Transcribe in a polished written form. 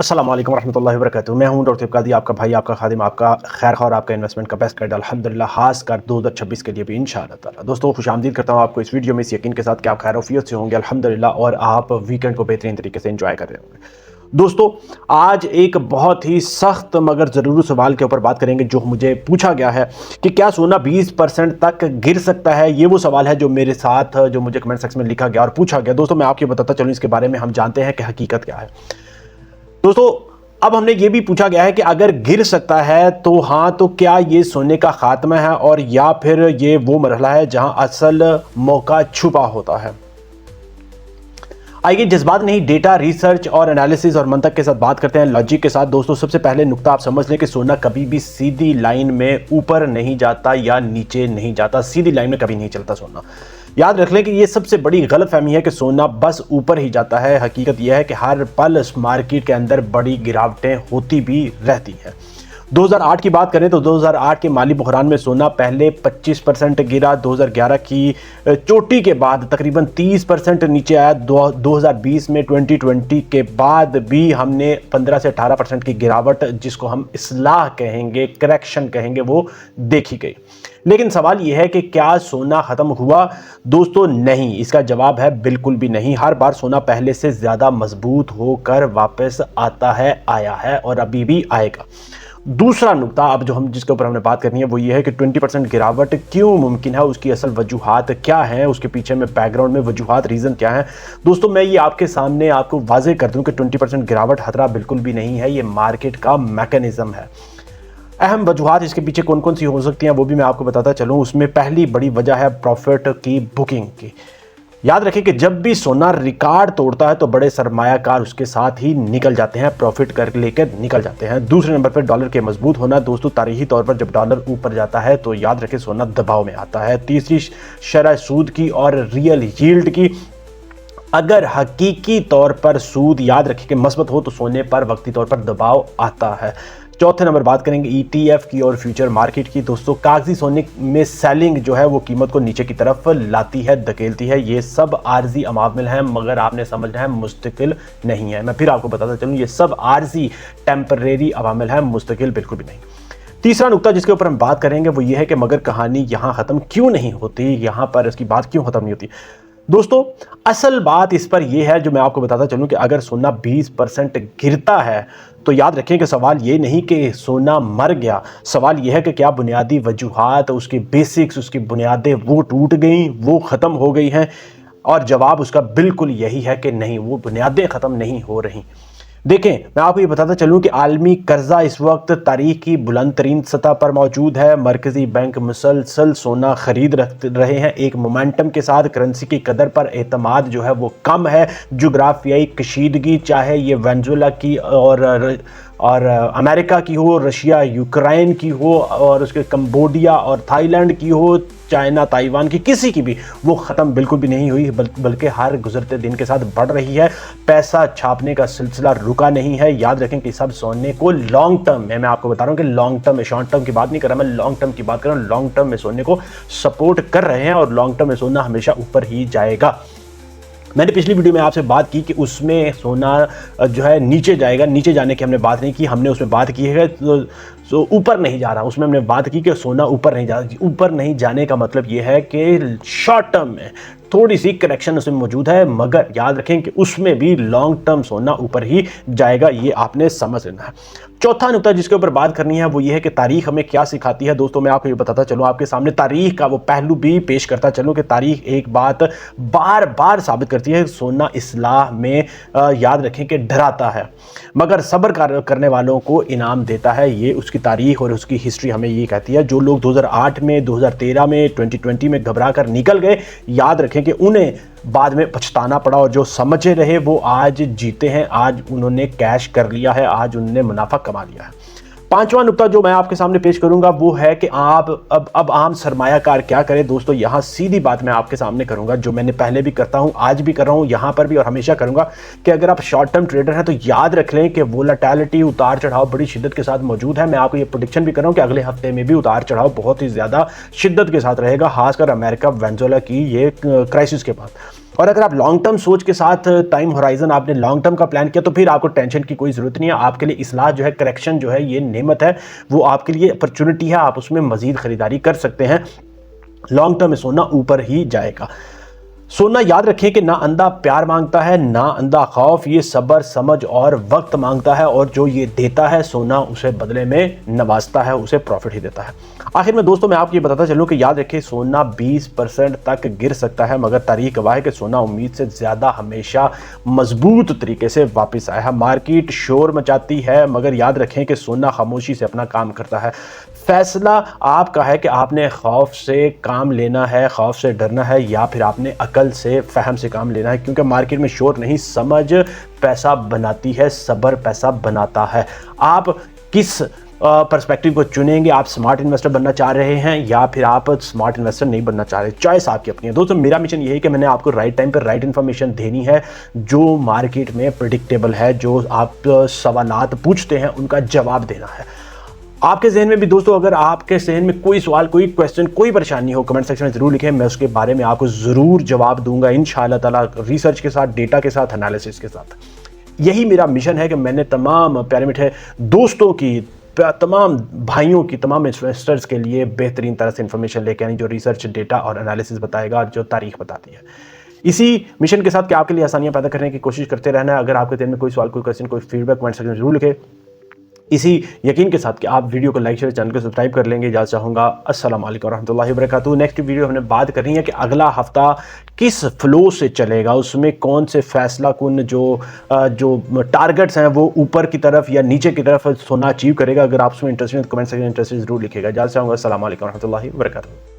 अस्सलाम वालेकुम रहमतुल्लाहि व बरकातुहू। मैं हूं डॉक्टर कादी, आपका भाई, आपका खादिम, आपका खैर खा और आपका इन्वेस्टमेंट का बेस्ट गाइड अल्हम्दुलिल्लाह, खास कर 2026 के लिए भी इंशाअल्लाह ताला। दोस्तों खुशामदीद करता हूं आपको इस वीडियो में इस यकीन के साथ कि आप खैर-ओ-आफियत से होंगे अल्हम्दुलिल्लाह और आप वीकेंड को बेहतरीन तरीके से एंजॉय कर रहे होंगे। दोस्तों आज एक बहुत ही सख्त मगर ज़रूरी सवाल के ऊपर बात करेंगे जो मुझे पूछा गया है कि क्या सोना 20% तक गिर सकता है। ये वो सवाल है जो मेरे साथ जो मुझे कमेंट सेक्शन में लिखा गया और पूछा गया। दोस्तों मैं आपको बताता चलूँ इसके बारे में, हम जानते हैं कि हकीकत क्या है। दोस्तों अब हमने ये भी पूछा गया है कि अगर गिर सकता है तो हाँ, तो क्या ये सोने का खात्मा है और या फिर ये वो मरहला है जहां असल मौका छुपा होता है। आइए जज्बात नहीं, डेटा, रिसर्च और एनालिसिस और मंतक के साथ बात करते हैं, लॉजिक के साथ। दोस्तों सबसे पहले नुकता आप समझ लें कि सोना कभी भी सीधी लाइन में ऊपर नहीं जाता या नीचे नहीं जाता, सीधी लाइन में कभी नहीं चलता सोना। याद रख लें कि ये सबसे बड़ी गलतफहमी है कि सोना बस ऊपर ही जाता है। हकीकत यह है कि हर पल इस मार्केट के अंदर बड़ी गिरावटें होती भी रहती हैं। 2008 की बात करें तो 2008 के माली बहरान में सोना पहले 25% गिरा, 2011 की चोटी के बाद तकरीबन 30% नीचे आया, 2020 में 2020 के बाद भी हमने 15 से 18% की गिरावट, जिसको हम इस्लाह कहेंगे, करेक्शन कहेंगे, वो देखी गई। लेकिन सवाल यह है कि क्या सोना ख़त्म हुआ? दोस्तों नहीं, इसका जवाब है बिल्कुल भी नहीं। हर बार सोना पहले से ज़्यादा मजबूत होकर वापस आता है, आया है और अभी भी आएगा। दूसरा नुकता अब जो हम जिसके ऊपर हमने बात करनी है वो ये है कि 20% गिरावट क्यों मुमकिन है, उसकी असल वजूहात क्या है, उसके पीछे में बैकग्राउंड में वजूहात, रीज़न क्या है। दोस्तों मैं ये आपके सामने आपको वाज़ेह कर दूं कि 20% गिरावट खतरा बिल्कुल भी नहीं है, ये मार्केट का मैकेनिज़्म है। अहम वजूहात इसके पीछे कौन कौन सी हो सकती हैं वो भी मैं आपको बताता चलूँ। उसमें पहली बड़ी वजह है प्रॉफिट की बुकिंग की। याद रखें कि जब भी सोना रिकॉर्ड तोड़ता है तो बड़े सरमायाकार उसके साथ ही निकल जाते हैं, प्रॉफिट कर लेकर निकल जाते हैं। दूसरे नंबर पर डॉलर के मजबूत होना। दोस्तों तारीखी तौर पर जब डॉलर ऊपर जाता है तो याद रखें सोना दबाव में आता है। तीसरी शरह सूद की और रियल यील्ड की। अगर हकीकी तौर पर सूद याद रखें कि मस्बत हो तो सोने पर वक्ती तौर पर दबाव आता है। चौथे नंबर बात करेंगे ETF की और फ्यूचर मार्केट की। दोस्तों कागजी सोने में सेलिंग जो है वो कीमत को नीचे की तरफ लाती है, धकेलती है। ये सब आर्जी अमामिल हैं मगर आपने समझना है मुस्तकिल नहीं है। मैं फिर आपको बताता चलूँ, ये सब आर्जी टेम्परेरी अवामिल हैं, मुस्तकिल बिल्कुल भी नहीं। तीसरा नुकता जिसके ऊपर हम बात करेंगे वो ये है कि मगर कहानी यहाँ ख़त्म क्यों नहीं होती, यहाँ पर इसकी बात क्यों ख़त्म नहीं होती। दोस्तों असल बात इस पर यह है जो मैं आपको बताता चलूं कि अगर सोना 20% गिरता है तो याद रखें कि सवाल ये नहीं कि सोना मर गया, सवाल यह है कि क्या बुनियादी वजूहात, उसकी बेसिक्स, उसकी बुनियादें वो टूट गई, वो ख़त्म हो गई हैं। और जवाब उसका बिल्कुल यही है कि नहीं, वो बुनियादें ख़त्म नहीं हो रही। देखें मैं आपको ये बताता चलूं कि आलमी कर्जा इस वक्त तारीख की बुलंद तरीन सतह पर मौजूद है। मरकजी बैंक मुसलसल सोना खरीद रहे हैं एक मोमेंटम के साथ। करेंसी की कदर पर एतमाद जो है वो कम है। जोग्राफियाई कशीदगी, चाहे ये वेनेजुएला की और अमेरिका की हो, रशिया यूक्रेन की हो, और उसके कंबोडिया और थाईलैंड की हो, चाइना ताइवान की, किसी की भी, वो ख़त्म बिल्कुल भी नहीं हुई, बल्कि हर गुजरते दिन के साथ बढ़ रही है। पैसा छापने का सिलसिला रुका नहीं है। याद रखें कि सब सोने को लॉन्ग टर्म में, मैं आपको बता रहा हूँ कि लॉन्ग टर्म में, शॉर्ट टर्म की बात नहीं कर रहा मैं, लॉन्ग टर्म की बात कर रहा हूँ। लॉन्ग टर्म में सोने को सपोर्ट कर रहे हैं और लॉन्ग टर्म में सोना हमेशा ऊपर ही जाएगा। मैंने पिछली वीडियो में आपसे बात की कि उसमें सोना जो है नीचे जाएगा, नीचे जाने की हमने बात नहीं की, हमने उसमें बात की है तो ऊपर नहीं जा रहा। उसमें हमने बात की कि सोना ऊपर नहीं जा रहा। ऊपर नहीं जाने का मतलब ये है कि शॉर्ट टर्म में थोड़ी सी करेक्शन उसमें मौजूद है, मगर याद रखें कि उसमें भी लॉन्ग टर्म सोना ऊपर ही जाएगा, ये आपने समझ लेना है। चौथा नुकता जिसके ऊपर बात करनी है वो ये है कि तारीख हमें क्या सिखाती है। दोस्तों मैं आपको ये बताता चलूँ, आपके सामने तारीख का वो पहलू भी पेश करता चलूँ कि तारीख एक बात बार बार साबित करती है, सोना इस्लाह में याद रखें कि डराता है मगर सब्र करने वालों को इनाम देता है। ये उसकी तारीख और उसकी हिस्ट्री हमें ये कहती है। जो लोग 2008 में, 2013 में, 2020 में घबरा कर निकल गए, याद रखें कि उन्हें बाद में पछताना पड़ा, और जो समझे रहे वो आज जीते हैं, आज उन्होंने कैश कर लिया है, आज उन्होंने मुनाफा कमा लिया है। पांचवां नुकता जो मैं आपके सामने पेश करूंगा वो है कि आप अब आम सरमायाकार क्या करें। दोस्तों यहां सीधी बात मैं आपके सामने करूंगा जो मैंने पहले भी करता हूं, आज भी कर रहा हूं, यहां पर भी और हमेशा करूंगा, कि अगर आप शॉर्ट टर्म ट्रेडर हैं तो याद रख लें कि वोलेटिलिटी, उतार चढ़ाव बड़ी शिद्दत के साथ मौजूद है। मैं आपको ये प्रेडिक्शन भी कर रहा हूं कि अगले हफ्ते में भी उतार चढ़ाव बहुत ही ज्यादा शिद्दत के साथ रहेगा, खासकर अमेरिका वेनेजुएला की ये क्राइसिस के बाद। और अगर आप लॉन्ग टर्म सोच के साथ टाइम होराइजन आपने लॉन्ग टर्म का प्लान किया तो फिर आपको टेंशन की कोई ज़रूरत नहीं है। आपके लिए इस्लाह जो है, करेक्शन जो है, ये नेमत है, वो आपके लिए अपॉर्चुनिटी है, आप उसमें मज़ीद ख़रीदारी कर सकते हैं। लॉन्ग टर्म में सोना ऊपर ही जाएगा। सोना याद रखें कि ना अंधा प्यार मांगता है ना अंधा खौफ, ये सब्र समझ और वक्त मांगता है, और जो ये देता है सोना उसे बदले में नवाजता है, उसे प्रॉफिट ही देता है। आखिर में दोस्तों मैं आपको ये बताता चलूं कि याद रखें सोना 20% तक गिर सकता है, मगर तारीख गवाह है कि सोना उम्मीद से ज़्यादा हमेशा मजबूत तरीके से वापस आया है। मार्केट शोर मचाती है, मगर याद रखें कि सोना खामोशी से अपना काम करता है। फैसला आपका है कि आपने खौफ से काम लेना है, खौफ से डरना है, या फिर आपने अकल से, फहम से काम लेना है, क्योंकि मार्केट में शोर नहीं, समझ पैसा बनाती है, सब्र पैसा बनाता है। आप किस पर्सपेक्टिव को चुनेंगे? आप स्मार्ट इन्वेस्टर बनना चाह रहे हैं या फिर आप स्मार्ट इन्वेस्टर नहीं बनना चाह रहे? चॉइस आपकी अपनी है। दोस्तों मेरा मिशन यही है कि मैंने आपको राइट टाइम पर राइट इन्फॉर्मेशन देनी है, जो मार्केट में प्रेडिक्टेबल है, जो आप सवालात पूछते हैं उनका जवाब देना है। आपके जहन में भी दोस्तों, अगर आपके जहन में कोई सवाल, कोई क्वेश्चन, कोई परेशानी हो, कमेंट सेक्शन में जरूर लिखें, मैं उसके बारे में आपको जरूर जवाब दूंगा इंशाअल्लाह ताला, रिसर्च के साथ, डेटा के साथ, एनालिसिस के साथ। यही मेरा मिशन है कि मैंने तमाम प्यारे मीठे दोस्तों की, तमाम भाइयों की, तमाम इन्वेस्टर्स के लिए बेहतरीन तरह से इंफॉर्मेशन लेके आनी, जो रिसर्च, डेटा और एनालिसिस बताएगा, जो तारीख बताती है। इसी मिशन के साथ कि आपके लिए आसानियां पैदा करने की कोशिश करते रहना है। अगर आपके दिल में कोई सवाल, कोई क्वेश्चन, कोई फीडबैक, कमेंट सेक्शन में जरूर लिखें, इसी यकीन के साथ कि आप वीडियो को लाइक, शेयर, चैनल को सब्सक्राइब कर लेंगे। इजाज़त चाहूँगा। अस्सलाम वालेकुम रहमतुल्लाहि व बरकातहू। नेक्स्ट वीडियो हमने बात करनी है कि अगला हफ्ता किस फ्लो से चलेगा, उसमें कौन से फैसला कुन जो टारगेट्स हैं वो ऊपर की तरफ या नीचे की तरफ सोना अचीव करेगा। अगर आप उसमें इंटरेस्टेड, कमेंट सेक्शन में इंटरेस्टेड जरूर लिखेगा। इजाज़त चाहूँगा। अस्सलाम वालेकुम रहमतुल्लाहि व बरकातहू।